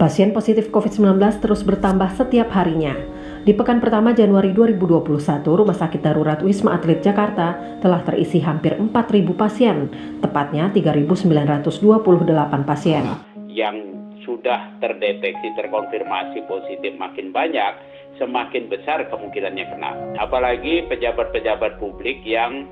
Pasien positif COVID-19 terus bertambah setiap harinya. Di pekan pertama Januari 2021, Rumah Sakit Darurat Wisma Atlet Jakarta telah terisi hampir 4.000 pasien, tepatnya 3.928 pasien. Yang sudah terdeteksi terkonfirmasi positif makin banyak, semakin besar kemungkinannya kena. Apalagi pejabat-pejabat publik yang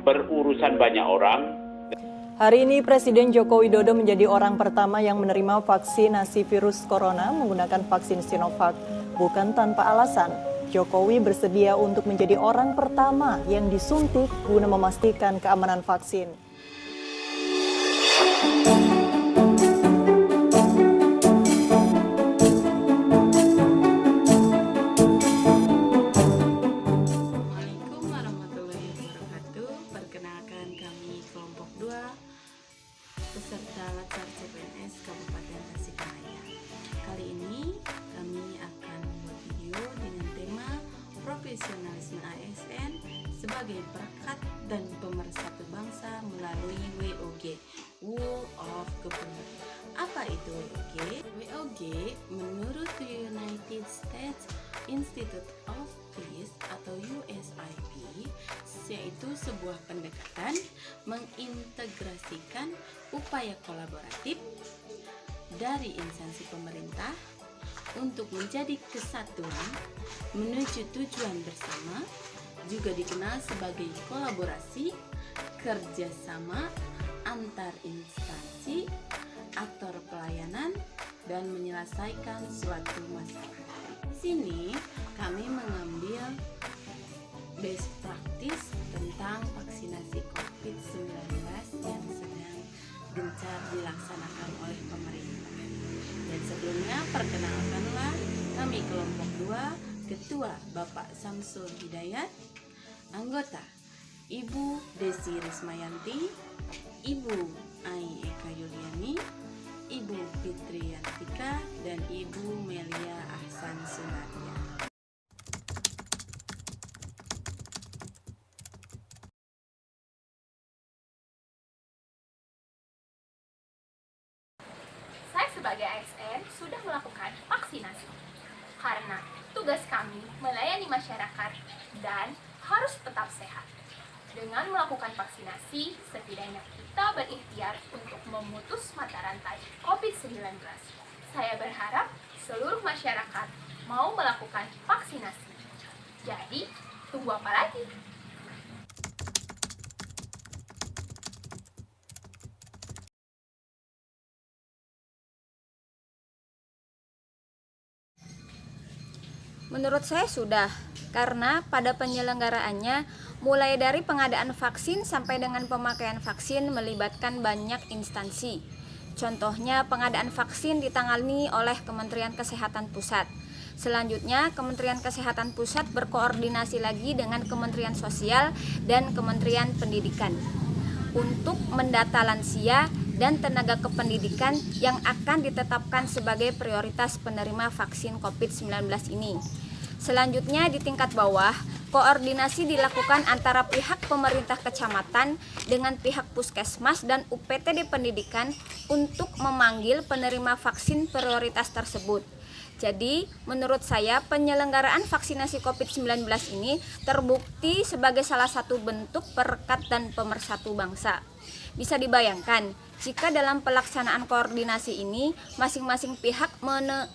berurusan banyak orang. Hari ini Presiden Joko Widodo menjadi orang pertama yang menerima vaksinasi virus corona menggunakan vaksin Sinovac. Bukan tanpa alasan, Jokowi bersedia untuk menjadi orang pertama yang disuntik guna memastikan keamanan vaksin. Assalamualaikum warahmatullahi wabarakatuh. Perkenalkan kami kelompok 2 peserta Latsar CPNS Kabupaten Tasikmalaya. Kali ini kami akan membuat video dengan tema profesionalisme ASN sebagai perekat dan pemersatu bangsa melalui WOG, Whole of Government. Apa itu WOG? WOG menurut United States Institute of Peace atau USIP yaitu sebuah pendekatan mengintegrasikan upaya kolaboratif dari instansi pemerintah untuk menjadi kesatuan menuju tujuan bersama, juga dikenal sebagai kolaborasi kerjasama antar instansi, aktor pelayanan, dan menyelesaikan suatu masalah. Di sini kami mengambil best practice tentang vaksinasi COVID-19 yang sedang gencar dilaksanakan oleh pemerintah. Dan sebelumnya perkenalkanlah kami kelompok 2, Ketua Bapak Samsul Hidayat, anggota Ibu Desi Rismayanti, Ibu Ai Eka Yuliani, Ibu Fitri Yantika, dan Ibu Melia Ahsan Sunaria. Saya sebagai ASN sudah melakukan vaksinasi karena tugas kami melayani masyarakat dan harus tetap sehat. Dengan melakukan vaksinasi, setidaknya kita berikhtiar untuk memutus mata rantai COVID-19. Saya berharap seluruh masyarakat mau melakukan vaksinasi. Jadi, tunggu apa lagi? Menurut saya sudah, karena pada penyelenggaraannya mulai dari pengadaan vaksin sampai dengan pemakaian vaksin melibatkan banyak instansi. Contohnya pengadaan vaksin ditangani oleh Kementerian Kesehatan Pusat. Selanjutnya Kementerian Kesehatan Pusat berkoordinasi lagi dengan Kementerian Sosial dan Kementerian Pendidikan untuk mendata lansia dan tenaga kependidikan yang akan ditetapkan sebagai prioritas penerima vaksin COVID-19 ini. Selanjutnya di tingkat bawah, koordinasi dilakukan antara pihak pemerintah kecamatan dengan pihak puskesmas dan UPTD pendidikan untuk memanggil penerima vaksin prioritas tersebut. Jadi, menurut saya penyelenggaraan vaksinasi COVID-19 ini terbukti sebagai salah satu bentuk perekat dan pemersatu bangsa. Bisa dibayangkan, jika dalam pelaksanaan koordinasi ini masing-masing pihak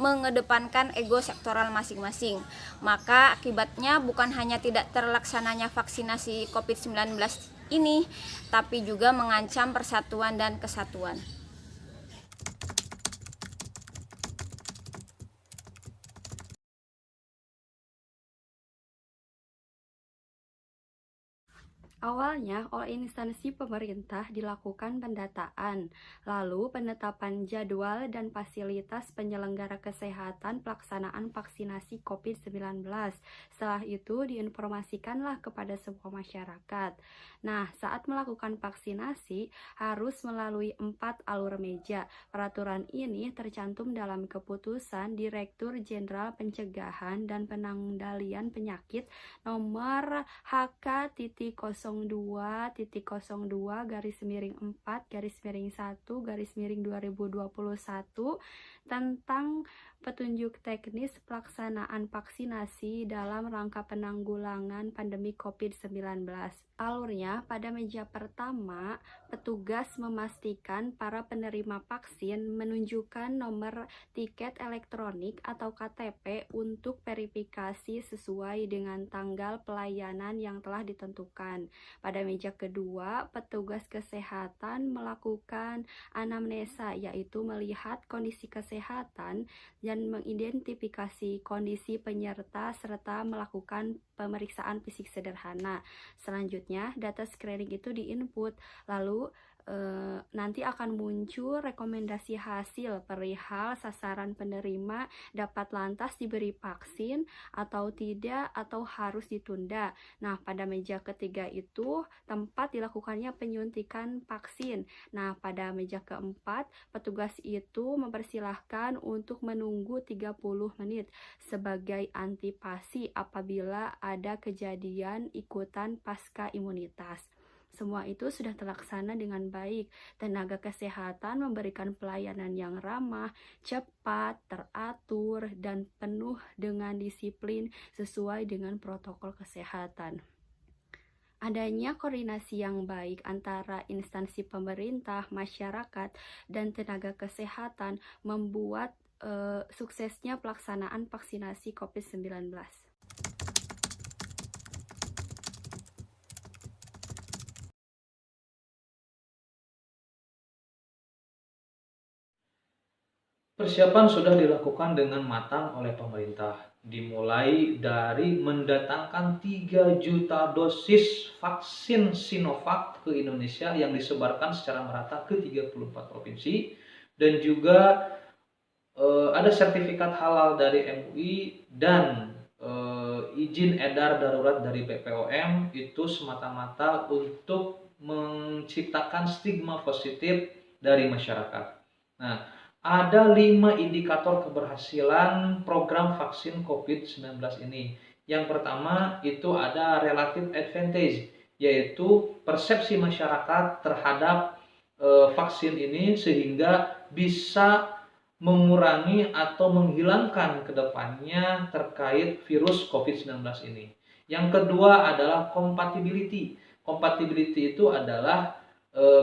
mengedepankan ego sektoral masing-masing, maka akibatnya bukan hanya tidak terlaksananya vaksinasi COVID-19 ini, tapi juga mengancam persatuan dan kesatuan. Awalnya, oleh instansi pemerintah dilakukan pendataan, lalu penetapan jadwal dan fasilitas penyelenggara kesehatan pelaksanaan vaksinasi COVID-19. Setelah itu diinformasikanlah kepada semua masyarakat. Nah, saat melakukan vaksinasi harus melalui 4 alur meja. Peraturan ini tercantum dalam keputusan Direktur Jenderal Pencegahan dan Pengendalian Penyakit nomor HK-0 02.02/4/1/2021 tentang petunjuk teknis pelaksanaan vaksinasi dalam rangka penanggulangan pandemi COVID-19. Alurnya, pada meja pertama, petugas memastikan para penerima vaksin menunjukkan nomor tiket elektronik atau KTP untuk verifikasi sesuai dengan tanggal pelayanan yang telah ditentukan. Pada meja kedua, petugas kesehatan melakukan anamnesa, yaitu melihat kondisi kesehatan dan mengidentifikasi kondisi penyerta serta melakukan pemeriksaan fisik sederhana. Selanjutnya, data screening itu diinput, lalu nanti akan muncul rekomendasi hasil perihal sasaran penerima dapat lantas diberi vaksin atau tidak atau harus ditunda. Nah, pada meja ketiga itu tempat dilakukannya penyuntikan vaksin. Nah, pada meja keempat, petugas itu mempersilahkan untuk menunggu 30 menit sebagai antipasi apabila ada kejadian ikutan pasca imunitas. Semua itu sudah terlaksana dengan baik. Tenaga kesehatan memberikan pelayanan yang ramah, cepat, teratur, dan penuh dengan disiplin sesuai dengan protokol kesehatan. Adanya koordinasi yang baik antara instansi pemerintah, masyarakat, dan tenaga kesehatan membuat suksesnya pelaksanaan vaksinasi COVID-19. Persiapan sudah dilakukan dengan matang oleh pemerintah, dimulai dari mendatangkan 3 juta dosis vaksin Sinovac ke Indonesia yang disebarkan secara merata ke 34 provinsi, dan juga ada sertifikat halal dari MUI dan izin edar darurat dari BPOM itu semata-mata untuk menciptakan stigma positif dari masyarakat. Nah, ada 5 indikator keberhasilan program vaksin COVID-19 ini. Yang pertama itu ada relative advantage, yaitu persepsi masyarakat terhadap vaksin ini sehingga bisa mengurangi atau menghilangkan kedepannya terkait virus COVID-19 ini. Yang kedua adalah compatibility. Compatibility itu adalah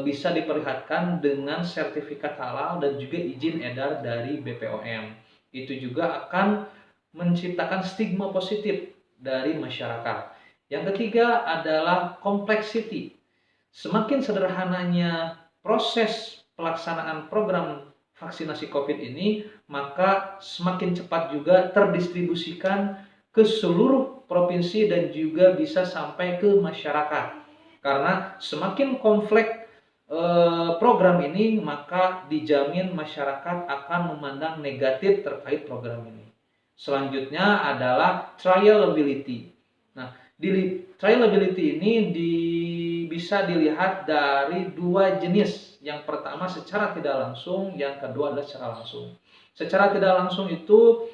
bisa diperlihatkan dengan sertifikat halal dan juga izin edar dari BPOM. Itu juga akan menciptakan stigma positif dari masyarakat. Yang ketiga adalah complexity. Semakin sederhananya proses pelaksanaan program vaksinasi COVID ini, maka semakin cepat juga terdistribusikan ke seluruh provinsi dan juga bisa sampai ke masyarakat. Karena semakin kompleks program ini, maka dijamin masyarakat akan memandang negatif terkait program ini. Selanjutnya adalah trialability. Nah, trialability ini bisa dilihat dari 2 jenis. Yang pertama secara tidak langsung, yang kedua adalah secara langsung. Secara tidak langsung itu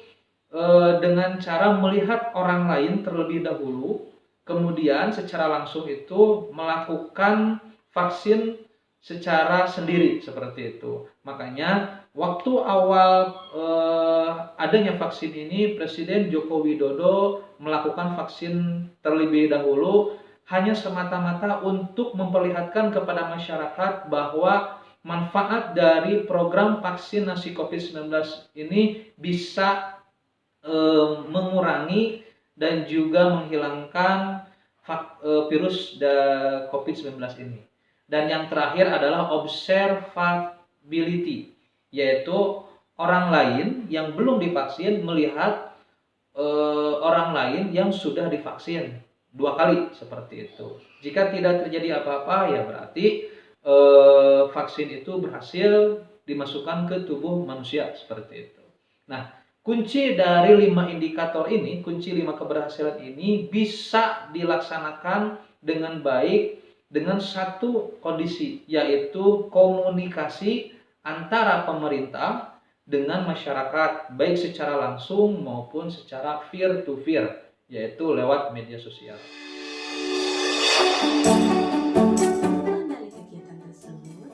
dengan cara melihat orang lain terlebih dahulu, kemudian secara langsung itu melakukan vaksin secara sendiri seperti itu. Makanya waktu awal adanya vaksin ini, Presiden Joko Widodo melakukan vaksin terlebih dahulu hanya semata-mata untuk memperlihatkan kepada masyarakat bahwa manfaat dari program vaksinasi COVID-19 ini bisa mengurangi dan juga menghilangkan virus COVID-19 ini. Dan yang terakhir adalah observability, yaitu orang lain yang belum divaksin melihat orang lain yang sudah divaksin 2 kali seperti itu. Jika tidak terjadi apa-apa, ya berarti vaksin itu berhasil dimasukkan ke tubuh manusia seperti itu. Nah, kunci dari 5 indikator ini, kunci 5 keberhasilan ini bisa dilaksanakan dengan baik dengan satu kondisi, yaitu komunikasi antara pemerintah dengan masyarakat, baik secara langsung maupun secara peer to peer, yaitu lewat media sosial. Dari kegiatan tersebut,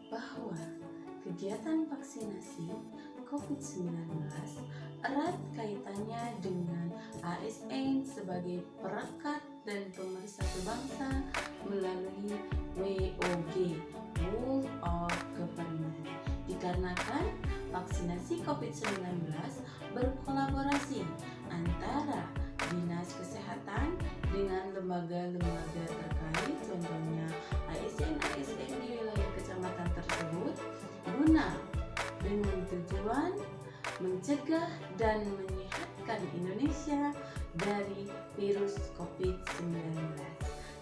bahwa kegiatan vaksinasi COVID-19 erat kaitannya dengan ASN sebagai perekat dan pemersatu bangsa melalui WOG, World of Government, dikarenakan vaksinasi COVID-19 berkolaborasi antara Dinas Kesehatan dengan lembaga-lembaga terkait, contohnya ASN-ASN di wilayah kecamatan tersebut, guna dengan tujuan mencegah dan menyehatkan Indonesia dari virus COVID-19.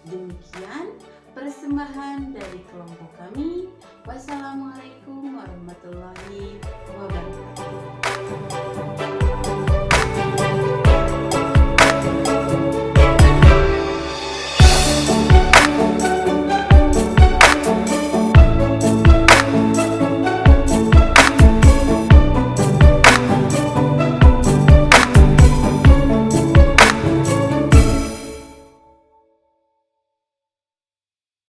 Demikian persembahan dari kelompok kami. Wassalamualaikum warahmatullahi